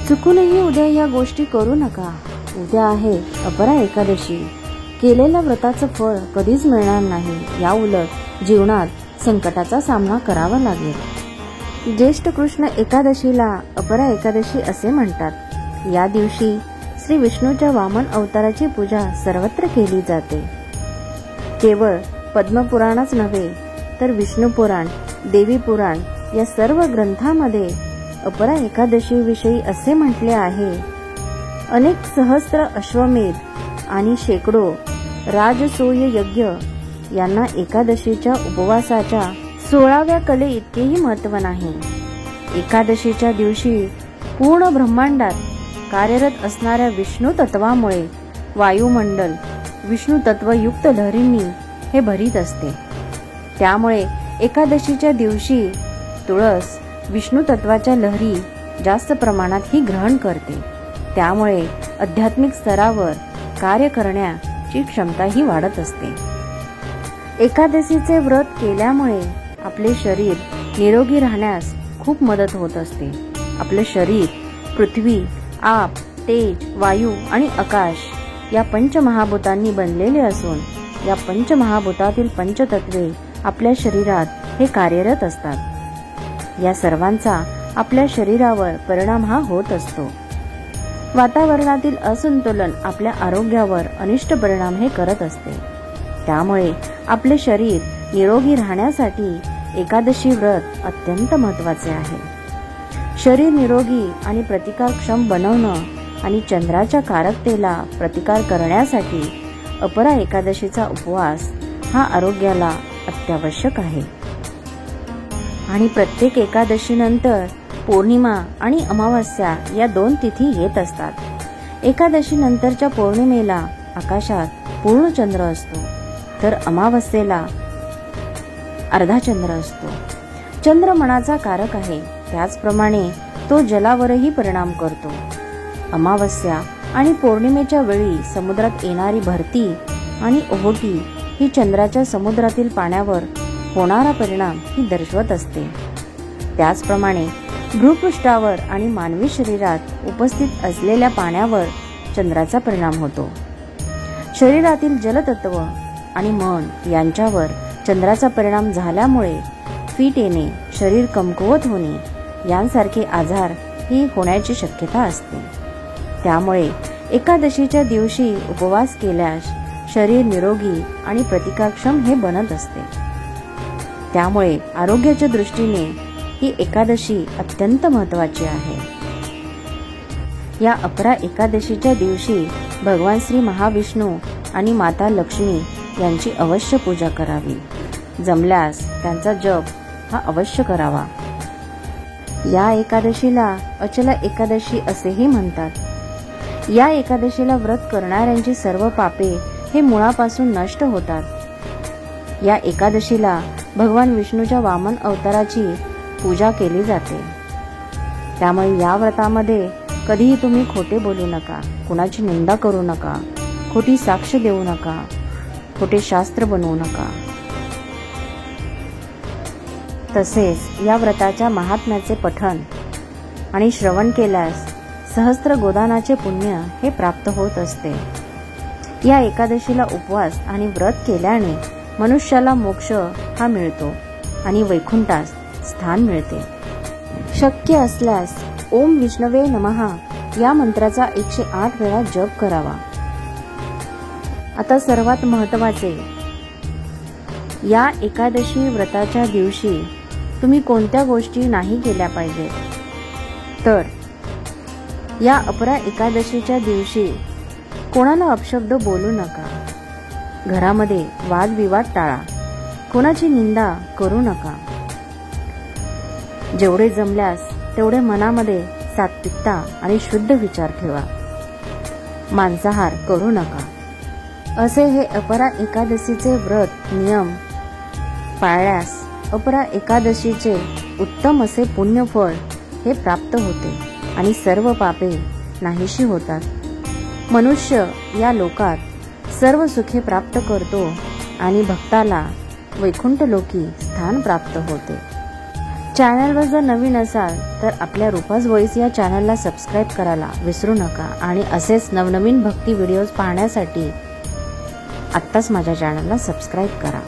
चुकूनही उद्या या गोष्टी करू नका. उद्या आहे अपरा एकादशी. केलेल्या व्रताचं फळ कधीच मिळणार नाही. या उलट जीवनात संकटाचा सामना करावा लागेल. ज्येष्ठ कृष्ण एकादशीला अपरा एकादशी असे म्हणतात. या दिवशी श्री विष्णूच्या वामन अवताराची पूजा सर्वत्र केली जाते. केवळ पद्मपुराणच नव्हे तर विष्णू पुराण, देवी पुराण या सर्व ग्रंथांमध्ये अपरा एकादशी विषयी असे म्हटले आहे. अनेक सहस्त्र अश्वमेध आणि शेकडो राजसूय यज्ञ यांना एकादशीच्या उपवासाच्या 16व्या कले इतकेही महत्त्व नाही. एकादशीच्या दिवशी पूर्ण ब्रह्मांडात कार्यरत असणाऱ्या विष्णू तत्वामुळे वायुमंडल विष्णू तत्वयुक्त लहरींनी हे भरीत असते. त्यामुळे एकादशीच्या दिवशी तुळस विष्णू तत्वाच्या लहरी जास्त प्रमाणात ही ग्रहण करते. त्यामुळे आध्यात्मिक स्तरावर कार्य करण्याची क्षमताही वाढत असते. एकादशीचे व्रत केल्यामुळे आपले शरीर निरोगी राहण्यास खूप मदत होत असते. आपले शरीर पृथ्वी, आप, तेज, वायू आणि आकाश या पंचमहाभूतांनी बनलेले असून या पंचमहाभूतातील पंचतत्वे आपल्या शरीरात हे कार्यरत असतात. या सर्वांचा आपल्या शरीरावर परिणाम हा होत असतो. वातावरणातील असंतुलन आपल्या आरोग्यावर अनिष्ट परिणाम हे करत असते. त्यामुळे आपले शरीर निरोगी राहण्यासाठी एकादशी व्रत अत्यंत महत्त्वाचे आहे. शरीर निरोगी आणि प्रतिकारक्षम बनवणं आणि चंद्राच्या कारकतेला प्रतिकार करण्यासाठी अपरा एकादशीचा उपवास हा आरोग्याला अत्यावश्यक आहे. आणि प्रत्येक एकादशीनंतर पौर्णिमा आणि अमावस्या या 2 तिथी येत असतात. एकादशी नंतरच्या पौर्णिमेला आकाशात पूर्ण चंद्र असतो तर अमावस्येला अर्धा चंद्र असतो. चंद्र मनाचा कारक आहे. त्याचप्रमाणे तो जलावरही परिणाम करतो. अमावस्या आणि पौर्णिमेच्या वेळी समुद्रात येणारी भरती आणि ओहोटी ही चंद्राच्या समुद्रातील पाण्यावर होणारा परिणाम ही दर्शवत असते. त्याचप्रमाणे भूपृष्ठावर आणि मानवी शरीरात उपस्थित असलेल्या पाण्यावर चंद्राचा परिणाम होतो. शरीरातील जलतत्व आणि मन यांच्यावर चंद्राचा परिणाम झाल्यामुळे फिट येणे, शरीर कमकुवत होणे यांसारखे आजार ही होण्याची शक्यता असते. त्यामुळे एकादशीच्या दिवशी उपवास केल्यास शरीर निरोगी आणि प्रतिकारक्षम हे बनत असते. त्यामुळे आरोग्याच्या दृष्टीने ही एकादशी अत्यंत महत्त्वाची आहे. या अपरा एकादशीच्या दिवशी भगवान श्री महाविष्णू आणि माता लक्ष्मी यांची अवश्य पूजा करावी. जमल्यास त्यांचा जप हा अवश्य करावा. या एकादशीला अचला एकादशी असेही म्हणतात. या एकादशीला व्रत करणाऱ्यांची सर्व पापे हे मुळापासून नष्ट होतात. या एकादशीला भगवान विष्णूच्या वामन अवताराची पूजा केली जाते. त्यामुळे या व्रतामध्ये कधीही तुम्ही खोटे बोलू नका, कुणाची निंदा करू नका, खोटी साक्ष देऊ नका, खोटे शास्त्र बनवू नका. तसेच या व्रताच्या महात्म्याचे पठण आणि श्रवण केल्यास सहस्त्र गोदानाचे पुण्य हे प्राप्त होत असते. या एकादशीला उपवास आणि व्रत केल्याने मनुष्याला मोक्ष हा मिळतो आणि वैकुंठास स्थान मिळते. शक्य असल्यास ओम विष्णवे नमः या मंत्राचा 108 वेळा जप करावा. आता सर्वात महत्त्वाचे, या एकादशी व्रताच्या दिवशी तुम्ही कोणत्या गोष्टी नाही केल्या पाहिजेत. तर या अपरा एकादशीच्या दिवशी कोणाला अपशब्द बोलू नका. घरामध्ये वादविवाद टाळा. कोणाची निंदा करू नका. जेवढे जमल्यास तेवढे मनामध्ये सात्विकता आणि शुद्ध विचार ठेवा. मांसाहार करू नका. असे हे अपरा एकादशीचे व्रत नियम पाळल्यास अपरा एकादशीचे उत्तम असे पुण्यफळ हे प्राप्त होते आणि सर्व पापे नाहीशी होतात. मनुष्य या लोकात सर्व सुखे प्राप्त करतो आणि भक्ताला वैकुंठ लोकी स्थान प्राप्त होते. चॅनलवर जर नवीन असाल तर आपल्या रुपास व्हॉइस या चॅनलला सबस्क्राईब करायला विसरू नका आणि असेच नवनवीन भक्ती व्हिडिओज पाहण्यासाठी आत्ताच माझ्या चॅनलला सबस्क्राईब करा.